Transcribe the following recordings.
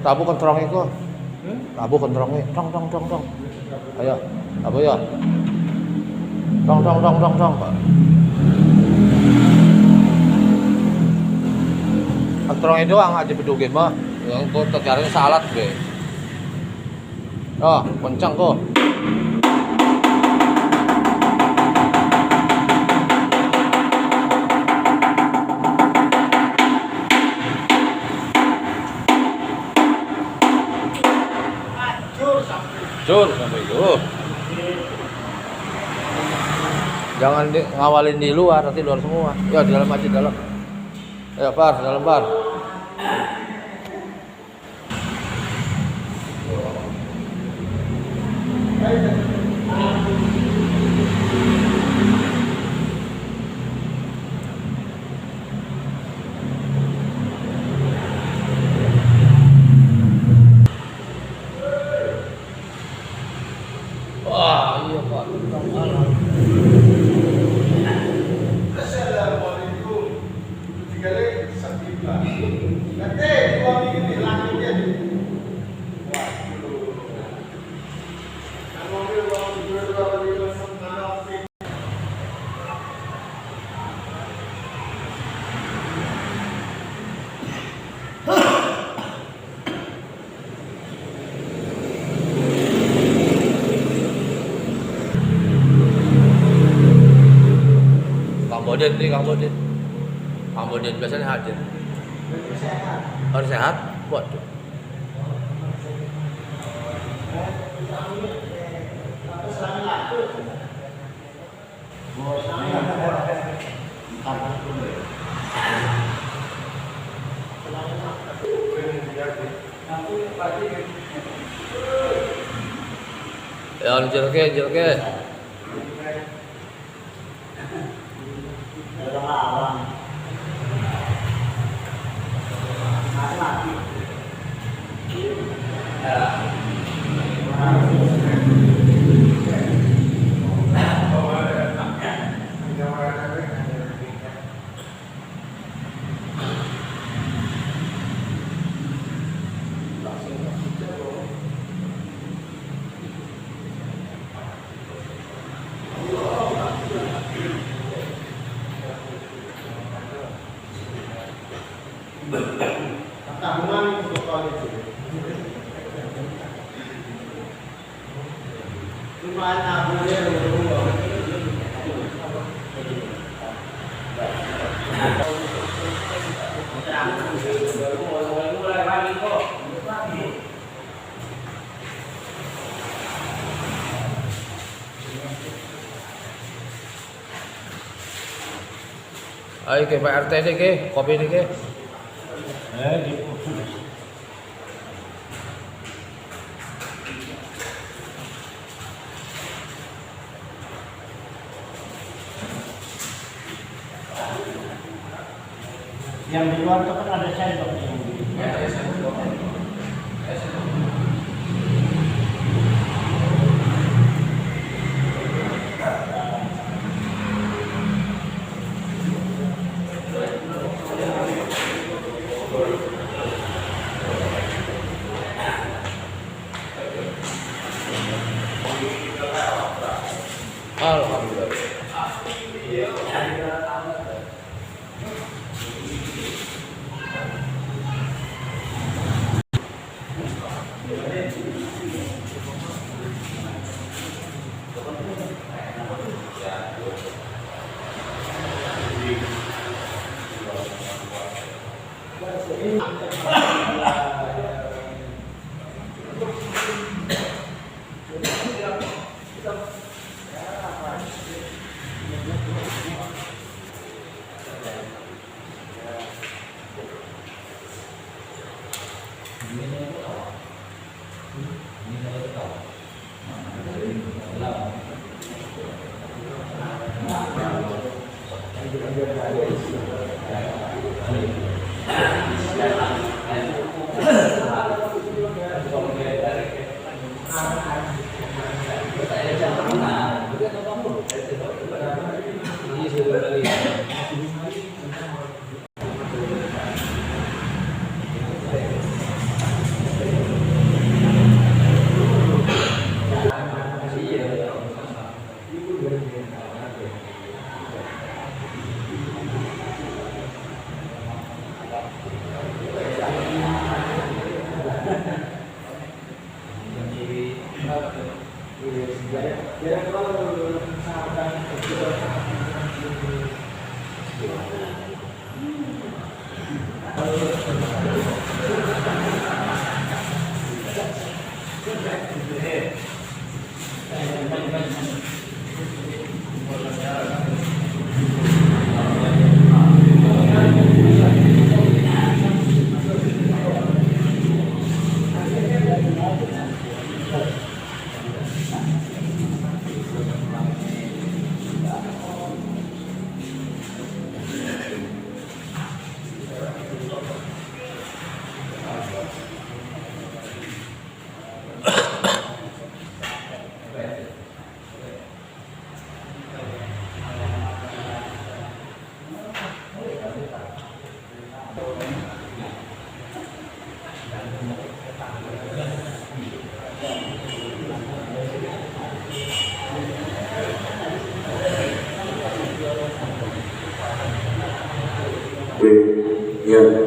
Tabu kontrong itu. Tabu kontrongnya. Dong. Ayo. Tabu ya. Dong, Pak. Kontrongnya doang aja bedugin mah. Yang tuh tegarnya salat gue. Oh, kencang kok. Cur sampai itu. Jangan ngawalin di luar, nanti luar semua. Ya di dalam aja dalam. Ya Par, dalam Par. Wah, iya Pak. Assalamualaikum. Tigale sakibla. Nanti dua minggu di langitnya. Wah, dulu. Kalau mobil dua minggu sama Kang Boden biasanya hadir. Harus sehat. Waduh. Ya, jelke. tabungan untuk kali itu. Cuma tabungannya Ayo ke Pak RT deh ke, kopi deh ke. Yang di luar itu kan ada sendok. Alhamdulillah. Ini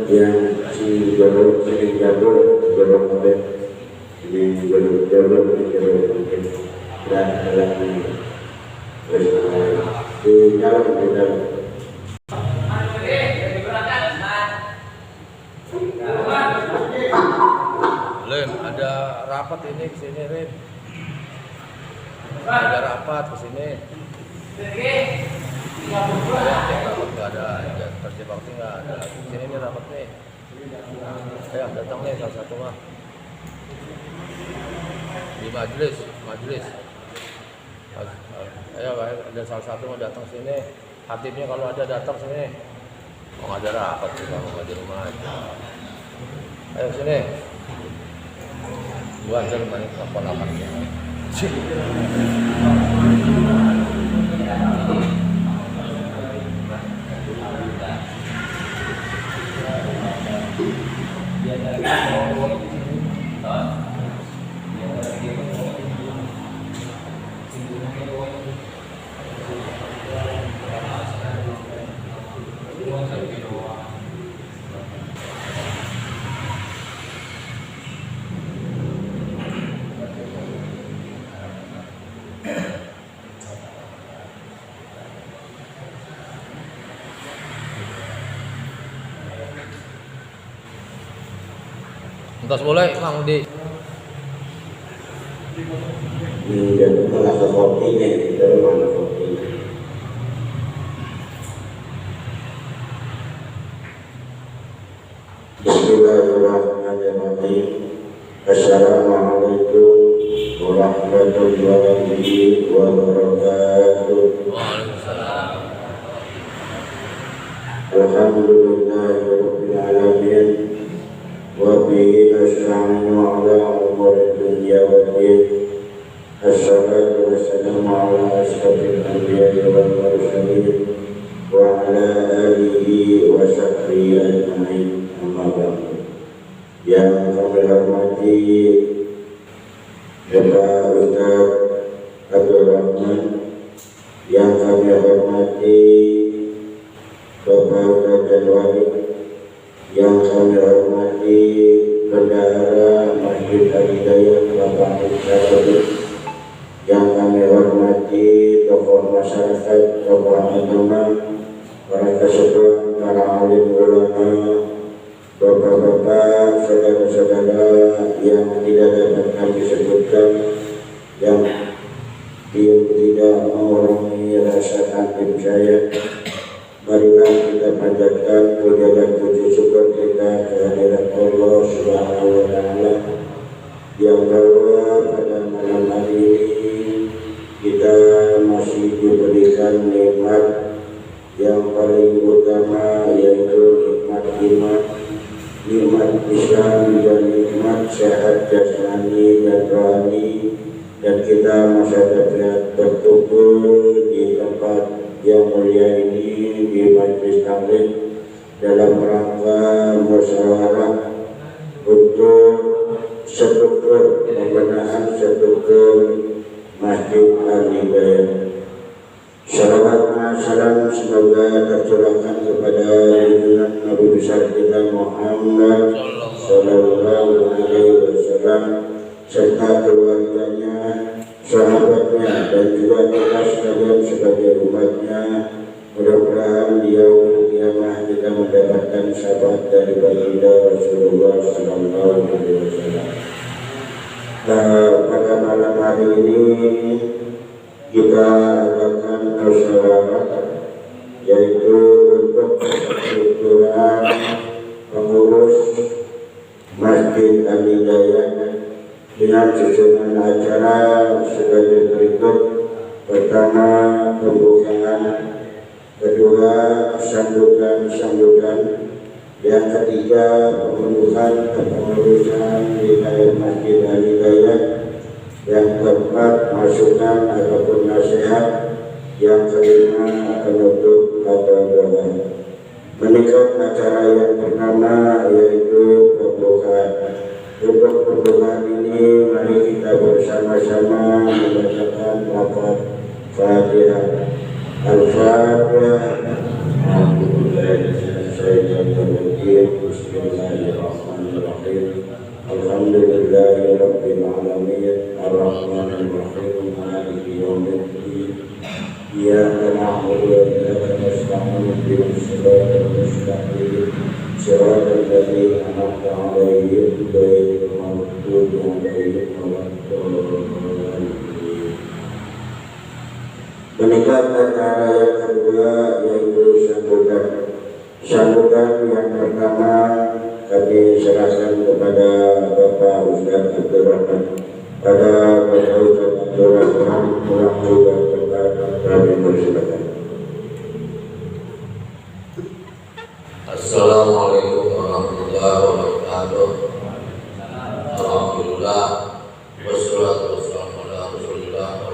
yang si jalur apa di jalur mungkin dan dalam di dalam Lim, ada rapat ini ke sini, Lim. Ada rapat ke sini. Rapat nggak ada, kerja bakti nggak ada. Sini nih rapat nih. Ayo datang nih salah satu mah. Di majelis. Ayo, ada salah satu mau datang sini. Hatibnya kalau ada datang sini. Mau ada rapat juga, mau di rumah aja. Ayo sini. Gua aja lumayan apa-apa. Entas mulai Mang di dan mana kopinya dari mana kopinya. Bismillahirrahmanirrahim. Assalamualaikum warahmatullahi wabarakatuh. Waalaikumsalam. Alhamdulillahirabbil alamin. Wa bihi nasta'inu ala umuri dunya waddin. Assalatu wassalamu ala asyrafil anbiya'i wal mursalin wa ala alihi wa sahbihi ajma'in. Amma ba'du. Yang kami hormati Bapak Ustaz Abdul Rahman, yang kami hormati Bapak Ustaz Janwari, yang kami hormati Bendahara Masjid Al-Hidayah Bapak Ustaz, yang kami hormati tokoh masyarakat, tokoh agama, para kesepuh, para alim ulama, bapak-bapak, saudara-saudara yang tidak dapat kami sebutkan, yang tidak mengurangi rasa takdim saya. Marilah kita panjatkan puja dan puji syukur kita kehadirat Allah Subhanahu wa Ta'ala, yang bahwa pada malam hari ini kita masih diberikan nikmat yang paling utama, yaitu nikmat iman, nikmat Islam, dan nikmat sehat jasmani dan rohani, dan kita masih dapat berkumpul di tempat yang mulia ini di Majelis Taklim dalam rangka musyawarah untuk struktur pembenahan struktur Masjid Al-Hidayah. Salawat dan salam semoga tercurahkan kepada junjungan Nabi besar kita Muhammad Sallallahu Alaihi Wasallam serta keluarganya, sahabatnya dan juga kita sekalian sebagai umatnya. Mudah-mudahan di yaumul qiyamah kita mendapatkan syafaat dari baginda Rasulullah sallallahu alaihi wasallam. Pada malam hari ini kita adakan musyawarah, yaitu untuk persatuan pengurus Masjid Al-Hidayah dengan susunan acara sebagai berikut. Pertama, pembukaan; kedua, sambutan; yang ketiga, pemenuhan kepengurusan wilayah Masjid Al-Hidayah; yang keempat, masukan ataupun nasihat; yang kelima, penutup atau doa. Menikah acara yang pertama yaitu pembukaan. Untuk pembukaan ini mari kita bersama-sama membacakan lafaz Fatihah. Al-Fatihah. Bismillahirrahmanirrahim. Alhamdulillahirabbil alamin. Arrahmanir rahim. Maliki yaumiddin. Iyyaka na'budu wa iyyaka nasta'in. Ihdinas siratal mustaqim. Siratal ladzina an'amta 'alaihim ghairil maghdubi 'alaihim waladdallin. Menikah acara yang kedua yaitu sambutan. Sambutan yang pertama kami serahkan kepada Bapak Ustaz Abdul Rahman. Pada Bapak Ustaz Abdul Rahman waktu dan tempat kami persilakan. Assalamualaikum warahmatullahi wabarakatuh. Alhamdulillah wassalatu wassalamu ala Rasulillah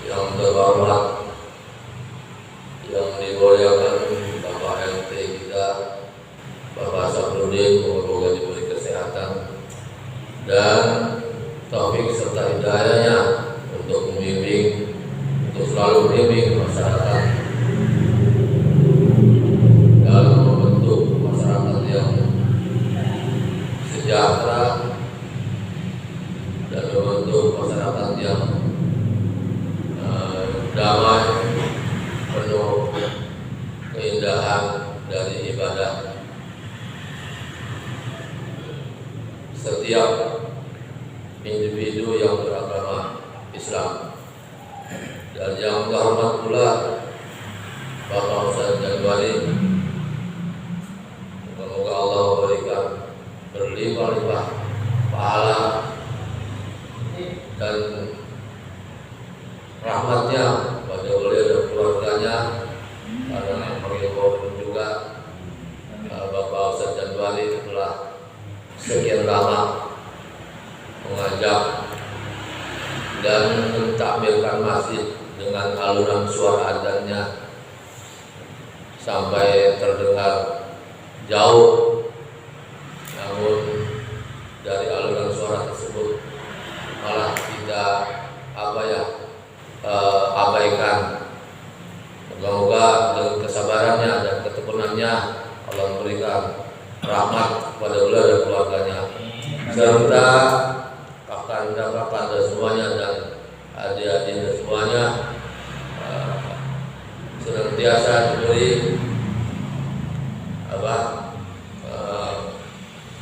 yang terhormat, yang dimuliakan Bapak RT kita, Bapak Sabrudin, semoga diberi kesehatan dan taufik serta hidayahnya untuk membimbing, untuk selalu membimbing masyarakat dalam membentuk masyarakat yang sejahtera dan membentuk masyarakat yang damai, penuh keindahan dari ibadah. Setiap individu yang beragama Islam. Dan yang terhormat pula Bapak Ustaz Januari, semoga Allah memberikan berlimpah-limpah pahala dan rahmatnya pada beliau dan keluarganya, karena beliau juga Bapak Ustaz Januari telah sekian lama mengajak dan mentakmirkan masjid dengan alunan suara adzannya sampai terdengar jauh. Namun dari alunan suara tersebut malah kita abaikan. Moga-moga dengan kesabarannya dan ketekunannya Allah memberikan rahmat kepada beliau dan keluarganya, serta kakanda semuanya dan adik-adik semuanya senantiasa diberi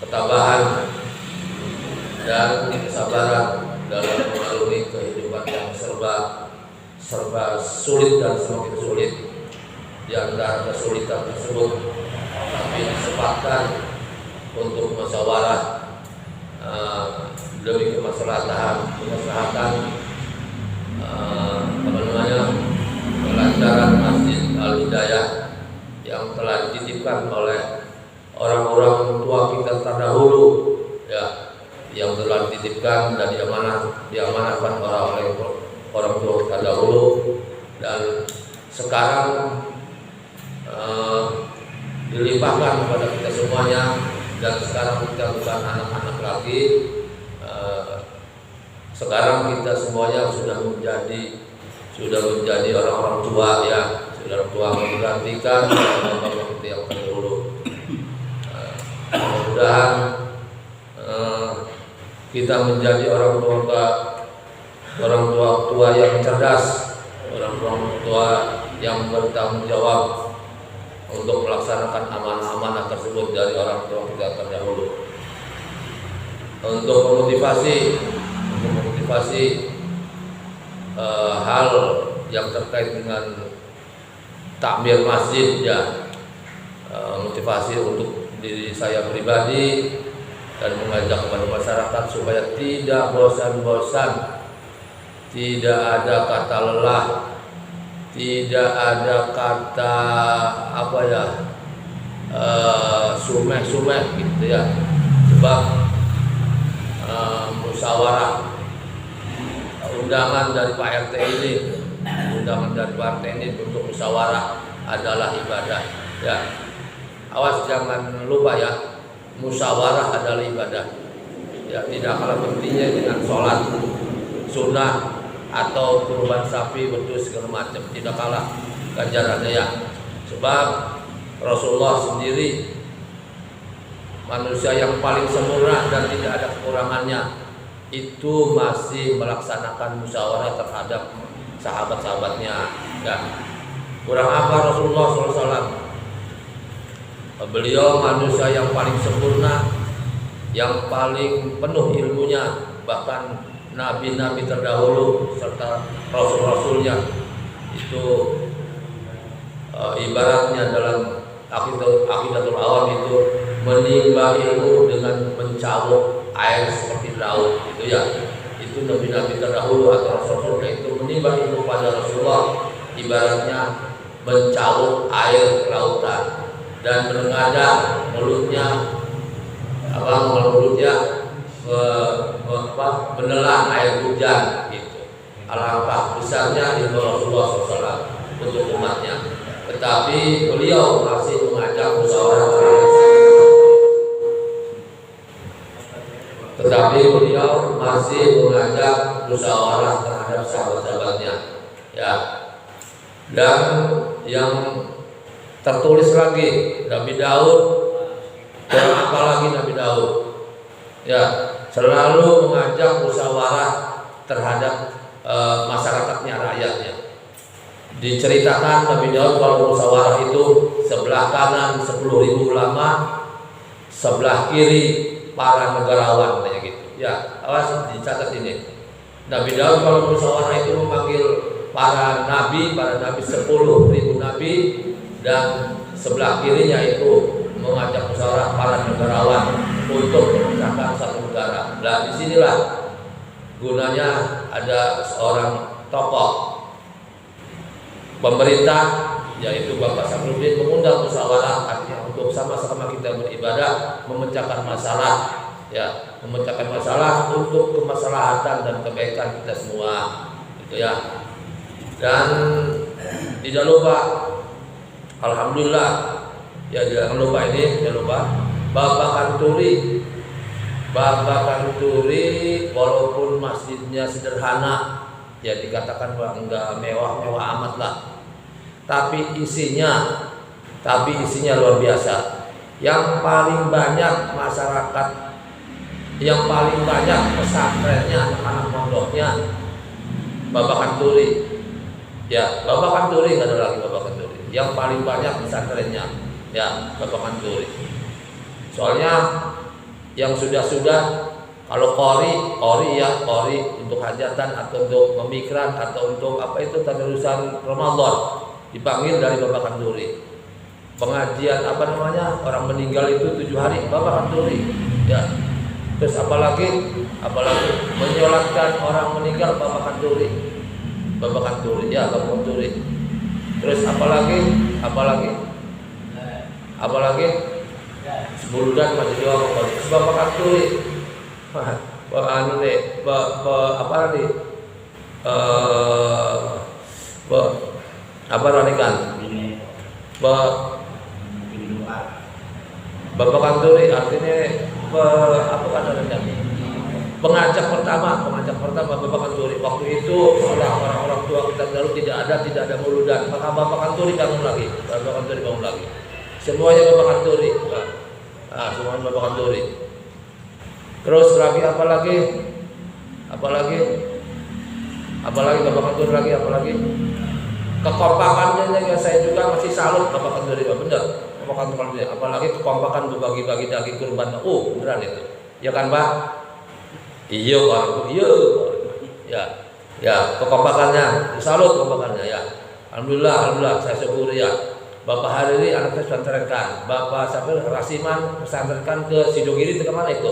ketabahan dan kesabaran dalam mengarungi kehidupan yang serba sulit dan semakin sulit. Di antara kesulitan tersebut kami disempatkan untuk musyawarah demi kemaslahatan kelancaran Masjid Al-Hidayah yang telah dititipkan oleh orang-orang tua kita terdahulu, ya, yang telah dititipkan dan diamanahkan oleh orang tua terdahulu, dan sekarang dilimpahkan kepada kita semuanya. Dan sekarang kita bukan anak-anak lagi, sekarang kita semuanya sudah menjadi orang-orang tua, ya, sudah tua, menggantikan orang-orang yang terdahulu. Mudah-mudahan kita menjadi orang tua yang cerdas, orang tua yang bertanggung jawab untuk melaksanakan amanah-amanah tersebut dari orang tua kita terdahulu. Untuk memotivasi hal yang terkait dengan takmir masjid, ya, motivasi untuk diri saya pribadi dan mengajak kepada masyarakat supaya tidak bosan-bosan, tidak ada kata lelah, tidak ada kata sumeh-sumeh gitu ya. Sebab musyawarah, undangan dari Pak RT ini untuk musyawarah adalah ibadah, ya. Awas jangan lupa ya, musyawarah adalah ibadah, ya. Tidak kalah pentingnya dengan sholat sunnah atau kurban sapi, wedhus segala macam, tidak kalah ganjarannya, ya. Sebab Rasulullah sendiri manusia yang paling sempurna dan tidak ada kekurangannya, itu masih melaksanakan musyawarah terhadap sahabat-sahabatnya. Ya. Kurang apa Rasulullah SAW? Beliau manusia yang paling sempurna, yang paling penuh ilmunya, bahkan nabi-nabi terdahulu serta rasul-rasulnya itu ibaratnya dalam Aqidatul Awam itu menimba ilmu dengan mencabut air seperti laut, itu ya. Itu nabi-nabi terdahulu atau rasul-rasulnya itu menimba ilmu pada Rasulullah ibaratnya mencabut air lautan dan menengadah mulutnya menelan air hujan gitu. Alangkah besarnya ilmu Rasulullah SAW untuk umatnya. Tetapi beliau masih mengajak musyawarah terhadap sahabat-sahabatnya, ya. Dan yang tertulis lagi Nabi Daud, dan apalagi Nabi Daud, ya, selalu mengajak musyawarah terhadap masyarakatnya, rakyatnya. Diceritakan Nabi Daud kalau musyawarah itu sebelah kanan 10.000 ulama, sebelah kiri para negarawan, kayak gitu. Ya, awas dicatat ini. Nabi Daud kalau musyawarah itu memanggil para nabi 10.000 nabi, dan sebelah kirinya itu mengajak musyawarah para negarawan untuk memecahkan satu negara. Nah, disinilah gunanya ada seorang tokoh pemerintah, yaitu Bapak Sakrudin, mengundang musyawarah, artinya untuk sama-sama kita beribadah, memecahkan masalah, ya, memecahkan masalah untuk kemaslahatan dan kebaikan kita semua, gitu ya. Dan tidak lupa, alhamdulillah, ya, jangan lupa Bapak Kanturi, walaupun masjidnya sederhana, ya dikatakan enggak mewah-mewah amat lah, tapi isinya luar biasa. Yang paling banyak masyarakat, yang paling banyak pesantrennya, anak pondoknya Bapak Kanturi, ya. Bapak Kanturi, nggak ada lagi Bapak Kanturi. Yang paling banyak pesantrennya, ya, Bapak Kanturi. Soalnya yang sudah kalau qori untuk hajatan atau untuk pemikiran atau untuk apa itu tadarrusan Ramadan dipanggil dari Bapak Kanturi. Pengajian orang meninggal itu 7 hari Bapak Kanturi, ya. Terus apalagi menyolatkan orang meninggal Bapak Kanturi, ya, Bapak Kanturi. Terus apalagi sebuludan masih doang Bapak Kanturi. Bapak Kanturi artinya pengajak pertama Bapak Kanturi. Waktu itu orang tua kita dahulu tidak ada muludan, maka Bapak Kanturi bangun lagi. Semuanya Bapak Kanturi. Semuanya Bapak Kanturi. Terus lagi apa lagi Bapak Kantor lagi apa lagi? Kekompakannya ya, saya juga masih salut Bapak Kantor itu benar. Bapak Kantor apalagi kekompakan berbagi-bagi daging kurban. Beneran itu. Ya kan Pak? Iya Pak. Iya. Ya, kekompakannya, salut kekompakannya ya. Alhamdulillah saya syukuri ya. Bapak Hariri anak saya pesantrenkan, Bapak Sapir Rasiman pesantrenkan ke Sidogiri itu kemana itu?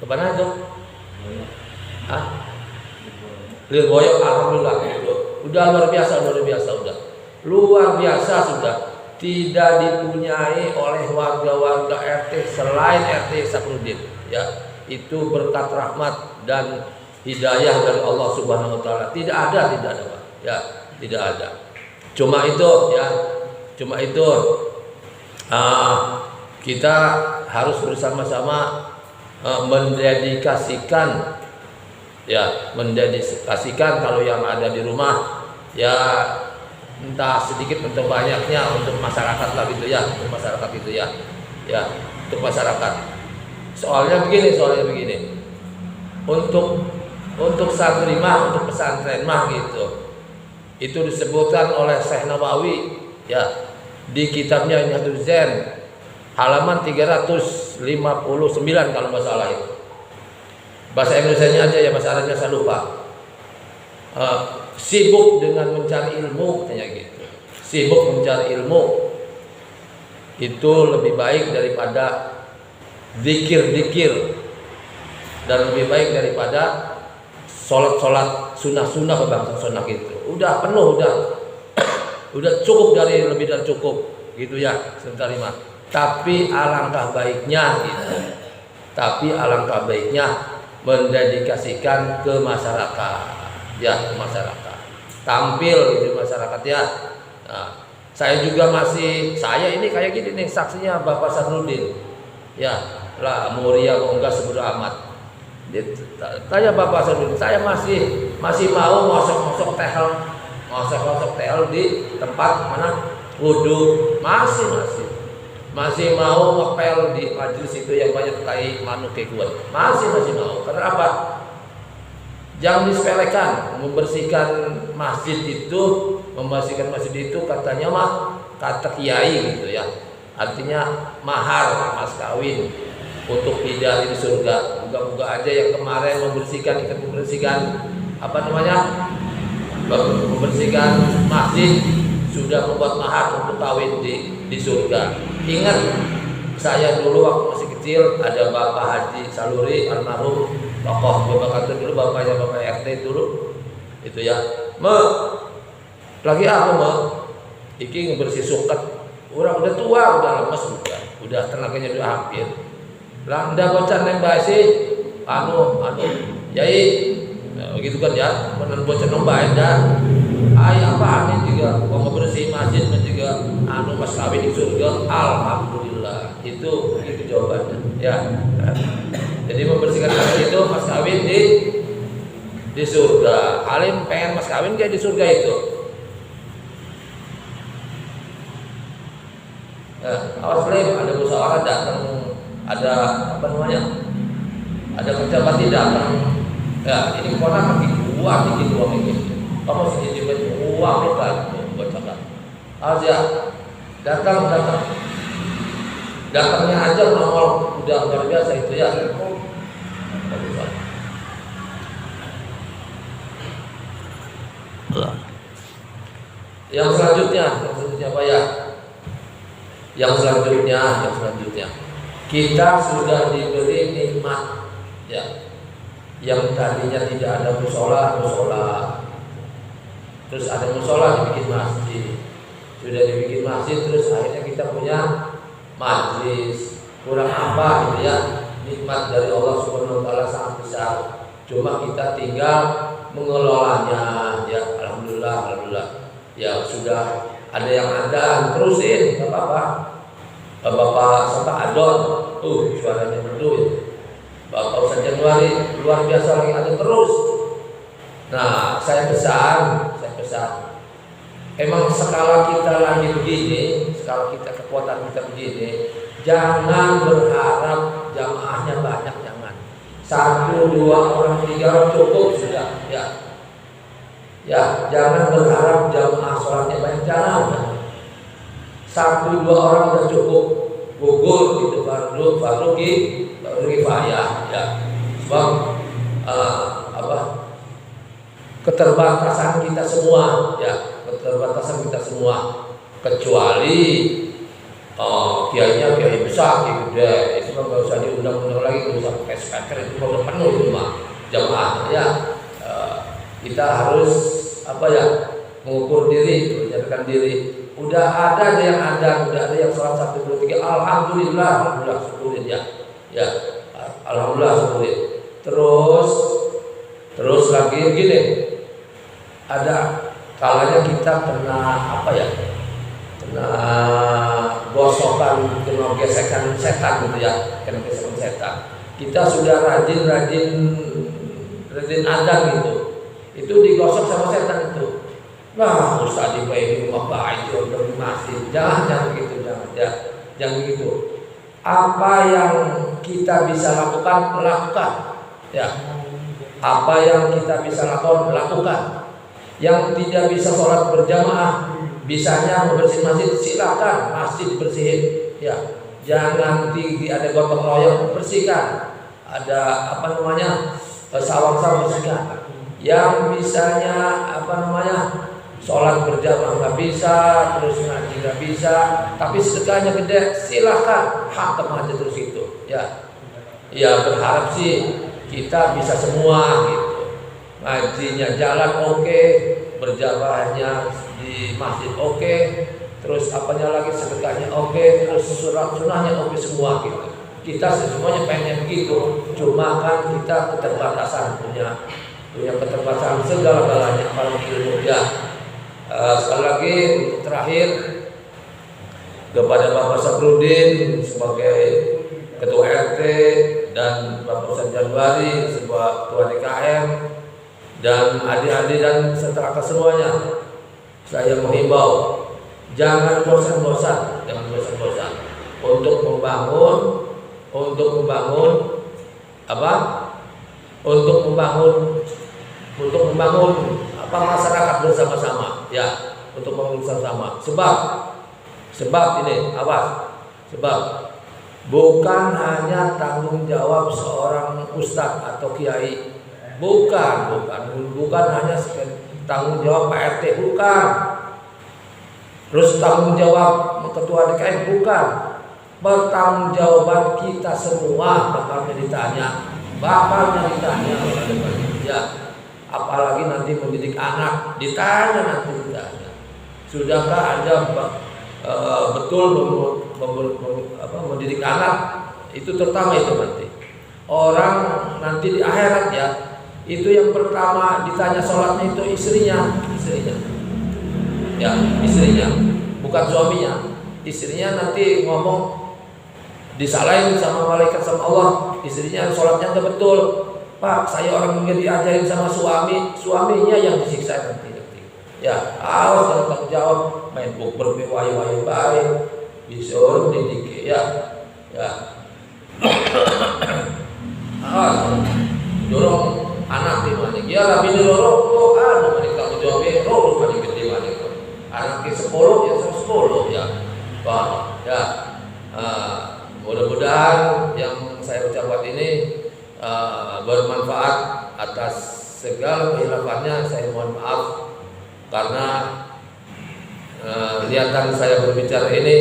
Kemana itu? Lirboyo, alhamdulillah itu. Udah luar biasa udah. Luar biasa sudah. Tidak dipunyai oleh warga-warga RT selain RT Sakrudin ya. Itu berkat rahmat dan hidayah dari Allah Subhanahu wa taala. Tidak ada Pak. Ya, tidak ada. Cuma itu kita harus bersama-sama mendedikasikan kalau yang ada di rumah ya, entah sedikit atau banyaknya untuk masyarakat lah gitu ya, untuk masyarakat untuk masyarakat. Soalnya begini, untuk santri mah, untuk pesantren mah gitu, itu disebutkan oleh Syekh Nawawi ya di kitabnya Nyahdul Zen halaman 359 kalau nggak salah itu. Bahasa Indonesianya aja ya, bahasa Arabnya saya lupa. Sibuk dengan mencari ilmu katanya gitu. Sibuk mencari ilmu itu lebih baik daripada zikir dan lebih baik daripada sholat sunnah bangsa sunnah gitu. Udah penuh udah cukup lebih dari cukup gitu ya sebentar lima. Tapi alangkah baiknya mendedikasikan ke masyarakat ya, ke masyarakat. Tampil di masyarakat ya. Nah, saya ini kayak gini nih saksinya Bapak Sarnudin. Ya, lah muria kok enggak sebodoh amat. Tanya Bapak Sarnudin, saya masih mau ngosok-ngosok tehel di tempat mana wudhu, masih mau ngepel di majelis itu yang banyak tai manuk kayak gue, masih mau. Karena apa? Jangan disepelekan. Membersihkan masjid itu katanya mah kata kiai gitu ya, artinya mahar mas kawin untuk hidayah di surga. Moga-moga aja yang kemarin membersihkan masjid sudah membuat mahar untuk kawin di surga. Ingat saya dulu waktu masih kecil ada Bapak Haji Saluri almarhum tokoh Bapak Kantor dulu, bapaknya Bapak RT dulu itu ya. Lagi aku iki ngebersih suket. Orang udah tua, udah lemes udah tenaganya udah hampir. Lah ndak bocah nembak sih yai begitu kan ya, menen bocah nembak dah. Apaan juga mau ngebersih masjid dan juga mas kawin di surga. Alhamdulillah itu jawabannya ya. Jadi membersihkan masjid itu mas kawin di surga. Alim pengen mas kawin kayak di surga itu. Awas Lim, ada musyawarah datang, ada ada pejabat datang. Ya ini keponakan dibuat ini. Kamu sih jadi uang kan buat cakap. Aja datangnya aja nongol udah luar biasa itu ya. Yang selanjutnya apa ya? Yang selanjutnya kita sudah diberi nikmat ya. Yang tadinya tidak ada musola, terus ada musola dibikin masjid, sudah dibikin masjid, terus akhirnya kita punya majlis. Kurang apa gitu ya? Nikmat dari Allah Subhanahu wa taala sangat besar. Cuma kita tinggal mengelolanya ya. Alhamdulillah. Ya sudah ada yang ada terusin, enggak apa-apa. Bapak sampai Adon, suaranya merdu ya. Bapak Ustaz Januari luar biasa lagi ada terus. Nah, saya pesan. Emang skala kita lagi begini, skala kita kekuatan kita begini, jangan berharap jamaahnya banyak, jangan. 1, 2 orang, 3 orang cukup sudah, ya. Ya, jangan berharap jamaah sholatnya banyak, jangan. 1, 2 orang sudah cukup, gugur itu baru kifayah, ya. Sebab keterbatasan kita semua, ya, keterbatasan kita semua, kecuali kiainya kiai besar, kiai gede, itu kan nggak usah diundang-undang lagi, nggak usah pakai speaker, itu udah penuh di rumah jamaah, ya. Kita harus mengukur diri, menjadikan diri. Udah ada yang sholat 1, 2, 3, alhamdulillah syukurin, ya, alhamdulillah syukurin. Terus lagi gini, ada kalanya kita kena gosokan, kena gesekan setan gitu ya, kena gesekan setan. Kita sudah rajin adzan gitu, itu digosok sama setan itu. Nah, Ustaz di rumah baik udah di masjid, jangan begitu. Apa yang kita bisa lakukan, ya. Apa yang kita bisa lakukan. Yang tidak bisa sholat berjamaah, bisanya membersih masjid, silakan masjid bersihin, ya. Jangan ada gotong royong, bersihkan. Ada sawang-sawang, bersihkan. Yang bisanya sholat berjamaah nggak bisa, terus ngaji nggak bisa, tapi sedekahnya gede, silakan hantem aja terus itu, ya. Ya berharap sih kita bisa semua gitu. Ngajinya jalan oke, berjamaahnya di masjid oke, terus sedekahnya oke, terus sunahnya oke semua gitu. Kita semuanya pengen begitu, cuma kan kita keterbatasan, punya keterbatasan segala-galanya kalau ilmu, ya. Sekali lagi untuk terakhir kepada Bapak Sabrudin sebagai Ketua RT dan Bapak Ustaz Januari sebagai Ketua DKM dan adik-adik dan serta semuanya, saya menghimbau jangan bosan-bosan untuk membangun masyarakat bersama-sama, ya, untuk membangun bersama. Sebab ini sebab bukan hanya tanggung jawab seorang ustadz atau kiai, bukan hanya tanggung jawab Pak RT, bukan. Terus tanggung jawab ketua DKM, bukan. Pertanggungjawaban kita semua bakalnya ditanya, ya. Apalagi nanti mendidik anak, ditanya. Sudahkah Anda betul mendidik anak? Itu terutama itu nanti. Orang nanti di akhirat, ya, itu yang pertama ditanya sholatnya itu istrinya. Ya, istrinya, bukan suaminya. Istrinya nanti ngomong, disalahin sama malaikat sama Allah, istrinya sholatnya nggak betul. Pak, saya orang yang diajarin sama suaminya yang disiksa nanti. Ya, awas kalau tanggung jawab, main bukber wayu baik, bisa didik, ya. Awas, dorong anak di mana? Ya, tapi dorong, tanggung jawabnya, paling gede mana? Anaknya 10, ya 10, ya. Pak, ya. Mudah-mudahan yang saya ucapkan ini bermanfaat. Atas segala kehilafannya saya mohon maaf, karena niatan saya berbicara ini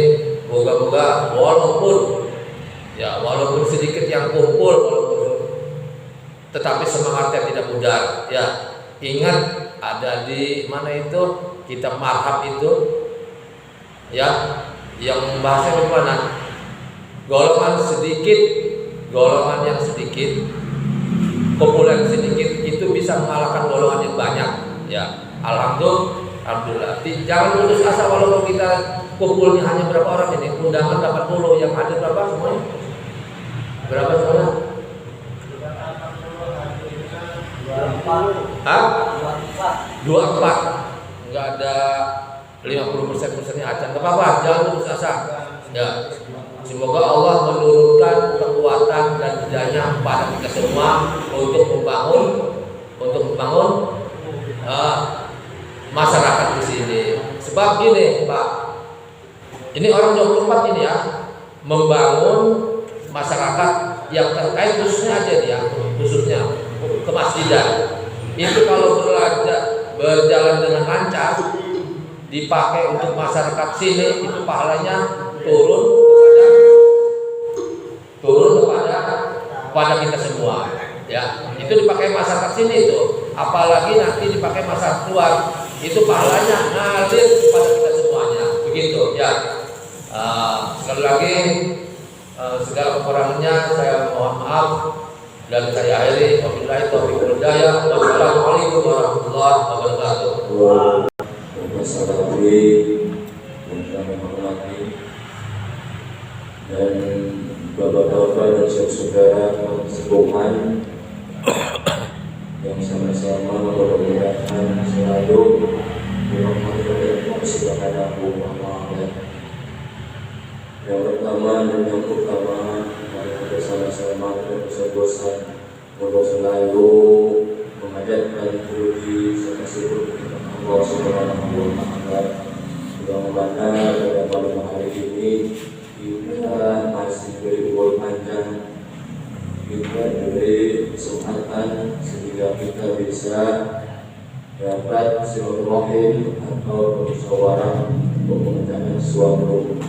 moga-moga walaupun sedikit yang kumpul, tetapi semangatnya tidak pudar, ya. Ingat ada di mana itu kitab marhab itu, ya, yang bahasanya bagaimana? Golongan yang sedikit, kumpulan sedikit itu bisa mengalahkan golongan yang banyak, ya. Alhamdulillah. Jangan putus asa walaupun kita kumpulnya hanya berapa orang ini. Undangan 80, yang ada berapa semuanya? Berapa semuanya? 24. Enggak ada 50%-nya acan. Enggak apa-apa, jangan putus asa. Ya. Semoga Allah menurunkan kekuatan dan hidayah pada kita semua untuk membangun masyarakat di sini. Sebab gini, Pak, ini orang 24 ini ya, membangun masyarakat yang terkait khususnya aja dia, khususnya kemasjidan. Itu kalau berjalan dengan lancar, dipakai untuk masyarakat sini, itu pahalanya turun kepada kita semua. Ya, itu dipakai masyarakat sini itu, apalagi nanti dipakai masyarakat luar, itu pahalanya ngalir kepada kita semuanya. Begitu ya. Sekali lagi segala kekurangannya saya mohon maaf dan saya akhiri. Wabillahi taufiq wal hidayah. Wassalamualaikum warahmatullahi wabarakatuh. Wassalamualaikum yang kami hormati dan bapak-bapak dan saudara sepuhan yang sama-sama mudah-mudahan selalu dirahmati oleh Allah Subhanahu wa Ta'ala. Yang pertama dan yang utama, mari kita sama-sama berdosa-dosa, moga selalu menghadapkan puji serta syukur kepada Allah Subhanahu wa Ta'ala. Yang mana pada malam hari ini kita masih diberi umur panjang, kita diberi kesempatan sehingga kita bisa dapat silaturahim atau bermusyawarah untuk mengerjakan suatu